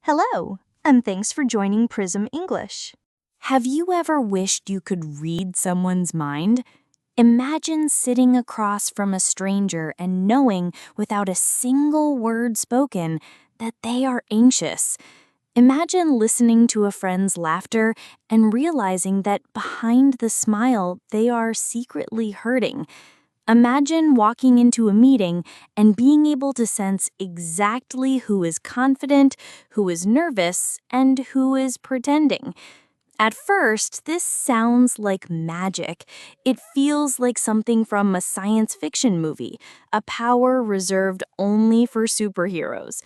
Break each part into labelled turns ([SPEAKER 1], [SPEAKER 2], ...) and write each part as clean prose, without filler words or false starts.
[SPEAKER 1] Hello, and thanks for joining Prism English.
[SPEAKER 2] Have you ever wished you could read someone's mind? Imagine sitting across from a stranger and knowing without a single word spoken that they are anxious. Imagine listening to a friend's laughter and realizing that behind the smile, they are secretly hurting. Imagine walking into a meeting and being able to sense exactly who is confident, who is nervous, and who is pretending. At first, this sounds like magic. It feels like something from a science fiction movie, a power reserved only for superheroes.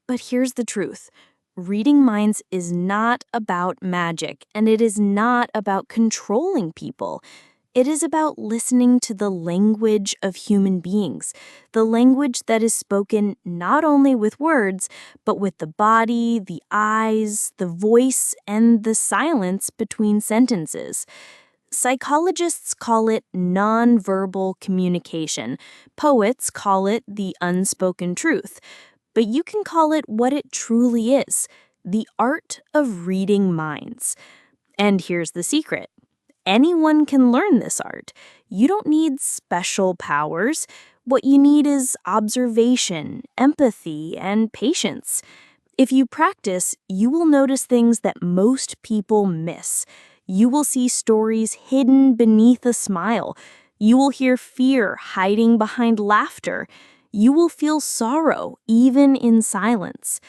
[SPEAKER 2] But here's the truth. Reading minds is not about magic, and it is not about controlling people. It is about listening to the language of human beings, the language that is spoken not only with words, but with the body, the eyes, the voice, and the silence between sentences. Psychologists call it nonverbal communication. Poets call it the unspoken truth. But you can call it what it truly is, the art of reading minds. And here's the secret. Anyone can learn this art. You don't need special powers. What you need is observation, empathy, and patience. If you practice, you will notice things that most people miss. You will see stories hidden beneath a smile. You will hear fear hiding behind laughter. You will feel sorrow even in silence.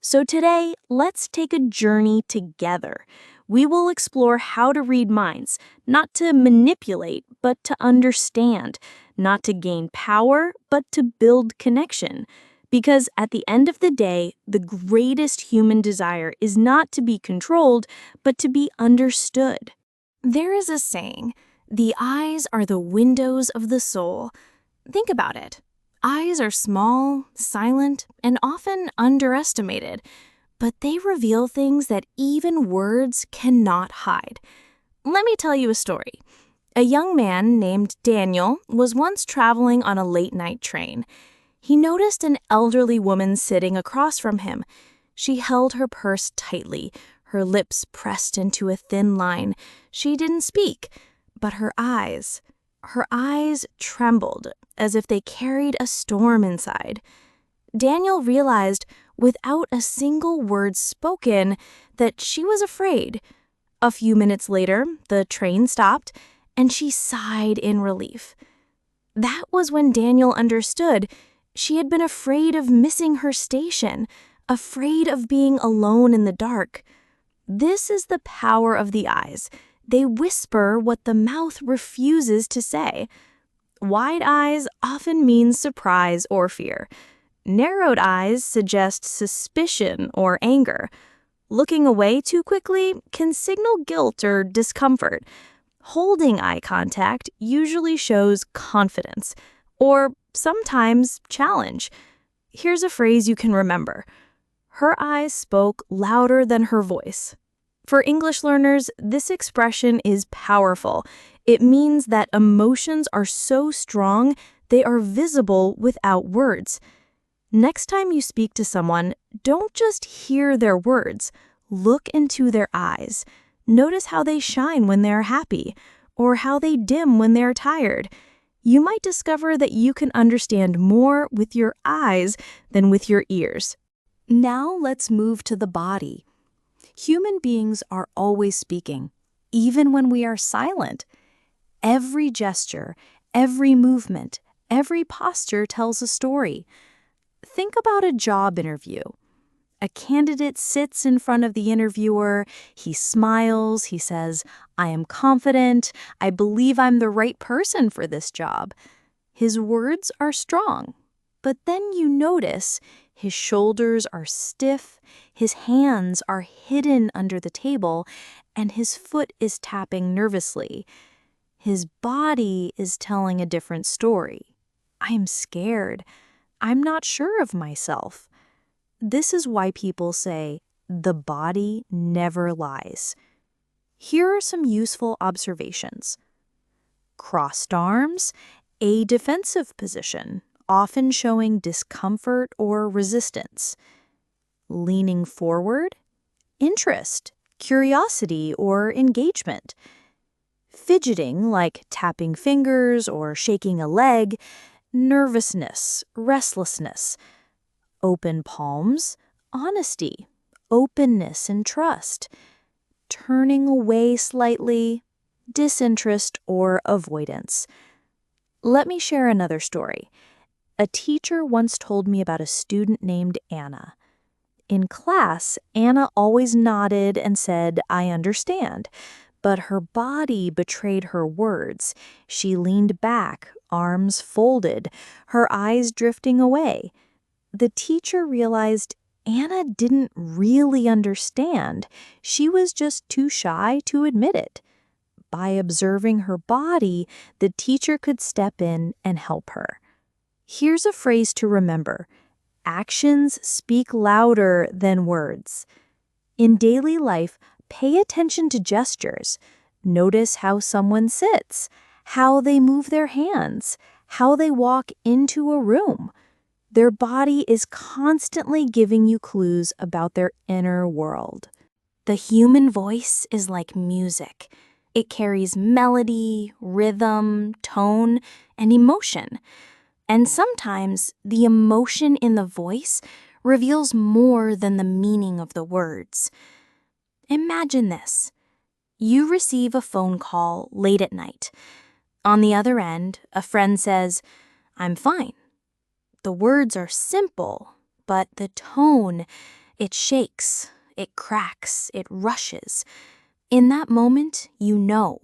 [SPEAKER 2] So today, let's take a journey together. We will explore how to read minds, not to manipulate, but to understand, not to gain power, but to build connection. Because at the end of the day, the greatest human desire is not to be controlled, but to be understood.
[SPEAKER 3] There is a saying, the eyes are the windows of the soul. Think about it. Eyes are small, silent, and often underestimated, but they reveal things that even words cannot hide. Let me tell you a story. A young man named Daniel was once traveling on a late-night train. He noticed an elderly woman sitting across from him. She held her purse tightly, her lips pressed into a thin line. She didn't speak, but her eyes trembled as if they carried a storm inside. Daniel realized, without a single word spoken, that she was afraid. A few minutes later, the train stopped, and she sighed in relief. That was when Daniel understood she had been afraid of missing her station, afraid of being alone in the dark. This is the power of the eyes. They whisper what the mouth refuses to say. Wide eyes often mean surprise or fear. Narrowed eyes suggest suspicion or anger. Looking away too quickly can signal guilt or discomfort. Holding eye contact usually shows confidence, or sometimes challenge. Here's a phrase you can remember. Her eyes spoke louder than her voice. For English learners, this expression is powerful. It means that emotions are so strong they are visible without words. Next time you speak to someone, don't just hear their words. Look into their eyes. Notice how they shine when they're happy, or how they dim when they're tired. You might discover that you can understand more with your eyes than with your ears.
[SPEAKER 2] Now let's move to the body. Human beings are always speaking, even when we are silent. Every gesture, every movement, every posture tells a story. Think about a job interview. A candidate sits in front of the interviewer, he smiles, he says, "I am confident, I believe I'm the right person for this job." His words are strong, but then you notice his shoulders are stiff, his hands are hidden under the table, and his foot is tapping nervously. His body is telling a different story. I am scared. I'm not sure of myself. This is why people say, the body never lies. Here are some useful observations. Crossed arms, a defensive position, often showing discomfort or resistance. leaning forward, interest, curiosity, or engagement. Fidgeting, like tapping fingers or shaking a leg, nervousness, restlessness. Open palms, honesty, openness and trust. Turning away slightly, disinterest or avoidance. Let me share another story. A teacher once told me about a student named Anna. In class, Anna always nodded and said, "I understand," but her body betrayed her words. She leaned back, arms folded, her eyes drifting away. The teacher realized Anna didn't really understand. She was just too shy to admit it. By observing her body, the teacher could step in and help her. Here's a phrase to remember. Actions speak louder than words. In daily life, pay attention to gestures. Notice how someone sits, how they move their hands, how they walk into a room. Their body is constantly giving you clues about their inner world. The human voice is like music. It carries melody, rhythm, tone, and emotion. And sometimes the emotion in the voice reveals more than the meaning of the words. Imagine this. You receive a phone call late at night. On the other end, a friend says, "I'm fine." The words are simple, but the tone, it shakes, it cracks, it rushes. In that moment, you know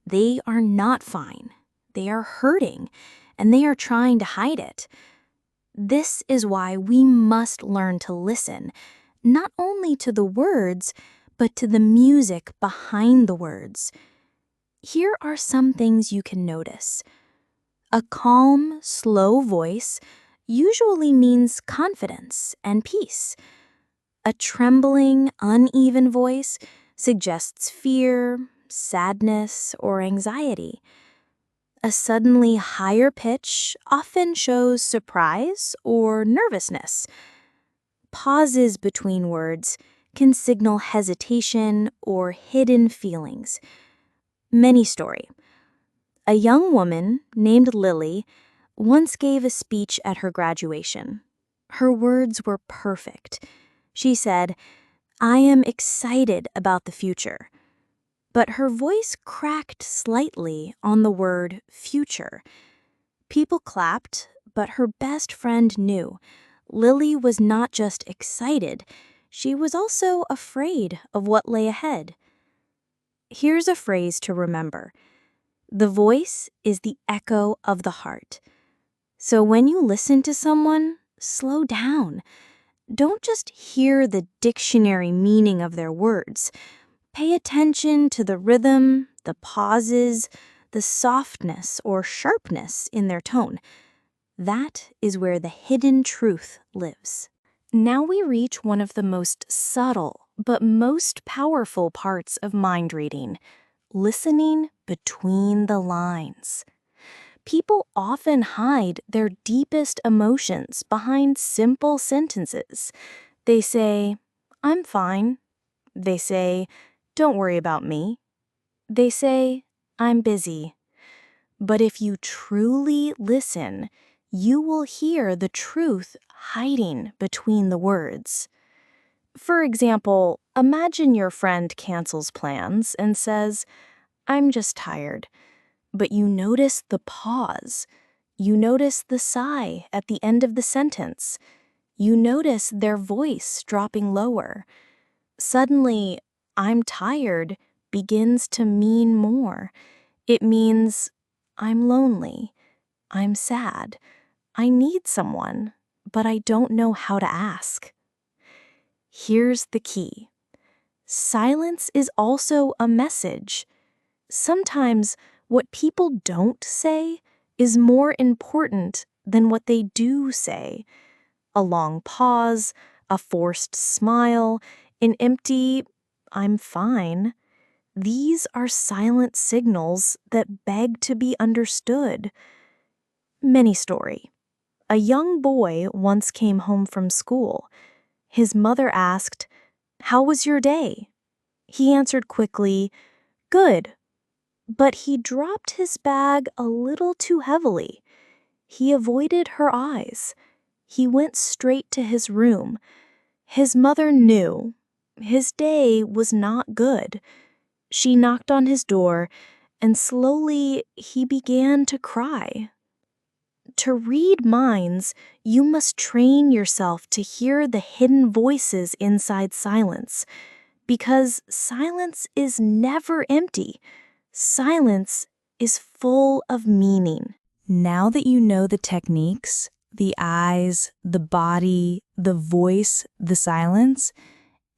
[SPEAKER 2] they are not fine. They are hurting, and they are trying to hide it. This is why we must learn to listen, not only to the words, but to the music behind the words. Here are some things you can notice. A calm, slow voice usually means confidence and peace. A trembling, uneven voice suggests fear, sadness, or anxiety. A suddenly higher pitch often shows surprise or nervousness. Pauses between words can signal hesitation or hidden feelings. Many story. A young woman named Lily once gave a speech at her graduation. Her words were perfect. She said, "I am excited about the future." But her voice cracked slightly on the word future. People clapped, but her best friend knew Lily was not just excited, she was also afraid of what lay ahead. Here's a phrase to remember. The voice is the echo of the heart. So when you listen to someone, slow down. Don't just hear the dictionary meaning of their words. Pay attention to the rhythm, the pauses, the softness or sharpness in their tone. That is where the hidden truth lives. Now we reach one of the most subtle but most powerful parts of mind reading, listening between the lines. People often hide their deepest emotions behind simple sentences. They say, "I'm fine." They say, "Don't worry about me." They say, "I'm busy." But if you truly listen, you will hear the truth hiding between the words. For example, imagine your friend cancels plans and says, "I'm just tired." But you notice the pause. You notice the sigh at the end of the sentence. You notice their voice dropping lower. Suddenly, "I'm tired" begins to mean more. It means, "I'm lonely. I'm sad. I need someone, but I don't know how to ask." Here's the key. Silence is also a message. Sometimes what people don't say is more important than what they do say. A long pause, a forced smile, an empty, "I'm fine." These are silent signals that beg to be understood. Mini story. A young boy once came home from school. His mother asked, "How was your day?" He answered quickly, "Good." But he dropped his bag a little too heavily. He avoided her eyes. He went straight to his room. His mother knew his day was not good. She knocked on his door, and slowly he began to cry. To read minds, you must train yourself to hear the hidden voices inside silence, because silence is never empty. Silence is full of meaning. Now that you know the techniques, the eyes, the body, the voice, the silence,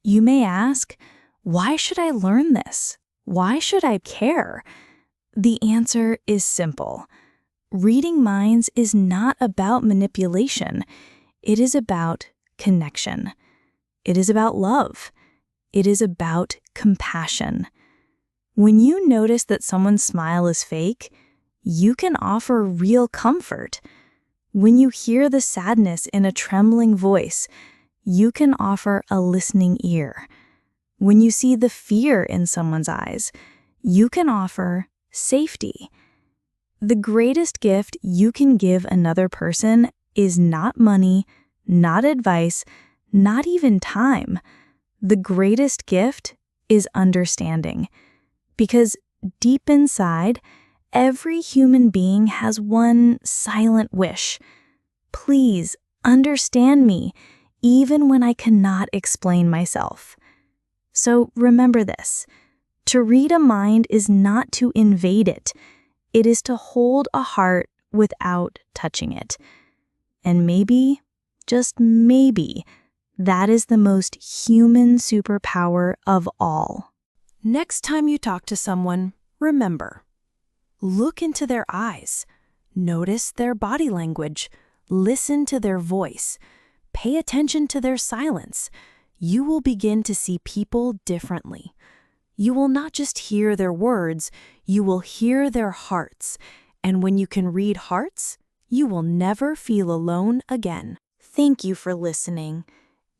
[SPEAKER 2] you may ask, why should I learn this? Why should I care? The answer is simple. Reading minds is not about manipulation. It is about connection. It is about love. It is about compassion. When you notice that someone's smile is fake, you can offer real comfort. When you hear the sadness in a trembling voice, you can offer a listening ear. When you see the fear in someone's eyes, you can offer safety. The greatest gift you can give another person is not money, not advice, not even time. The greatest gift is understanding. Because deep inside, every human being has one silent wish. Please understand me, even when I cannot explain myself. So remember this. To read a mind is not to invade it. It is to hold a heart without touching it. And maybe, just maybe, that is the most human superpower of all.
[SPEAKER 4] Next time you talk to someone, remember, look into their eyes, notice their body language, listen to their voice, pay attention to their silence. You will begin to see people differently. You will not just hear their words, you will hear their hearts. And when you can read hearts, you will never feel alone again.
[SPEAKER 2] Thank you for listening.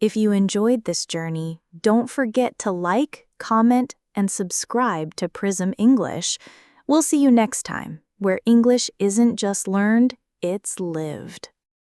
[SPEAKER 2] If you enjoyed this journey, don't forget to like, comment, and subscribe to Prism English. We'll see you next time, where English isn't just learned, it's lived.